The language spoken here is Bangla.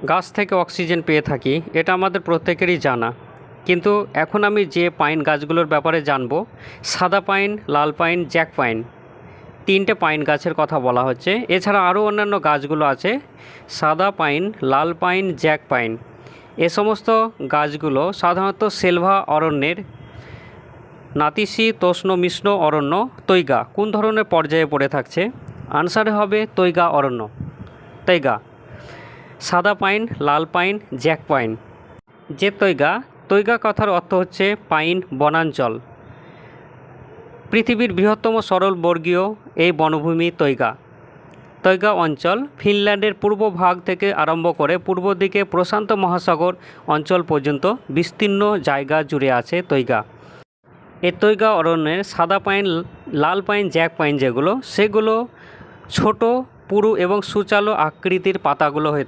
গাছ থেকে অক্সিজেন পেয়ে থাকি, এটা আমাদের প্রত্যেকেরই জানা। কিন্তু এখন আমি যে পাইন গাছগুলোর ব্যাপারে জানব, সাদা পাইন, লাল পাইন, জ্যাক পাইন, তিনটে পাইন গাছের কথা বলা হচ্ছে। এছাড়া আরও অন্যান্য গাছগুলো আছে, সাদা পাইন, লাল পাইন, জ্যাক পাইন। এ সমস্ত গাছগুলো সাধারণত সেলভা অরণ্যের নাতিশীতোষ্ণ অরণ্য তৈগা কোন ধরনের পর্যায়ে পড়ে থাকছে? আনসারে হবে তৈগা অরণ্য, তৈগা। সাদা পাইন, লাল পাইন, জ্যাক পাইন। যে তৈগা, তৈগা কথার অর্থ হচ্ছে পাইন বনাঞ্চল। পৃথিবীর বৃহত্তম সরলবর্গীয় এই বনভূমি তৈগা। তৈগা অঞ্চল ফিনল্যান্ডের পূর্ব ভাগ থেকে আরম্ভ করে পূর্ব দিকে প্রশান্ত মহাসাগর অঞ্চল পর্যন্ত বিস্তীর্ণ জায়গা জুড়ে আছে তৈগা। এই তৈগা অরণ্যের সাদা পাইন, লাল পাইন, জ্যাক পাইন যেগুলো, সেগুলো ছোট, পুরু এবং সুচালো আকৃতির পাতাগুলো হয়ে থাকে।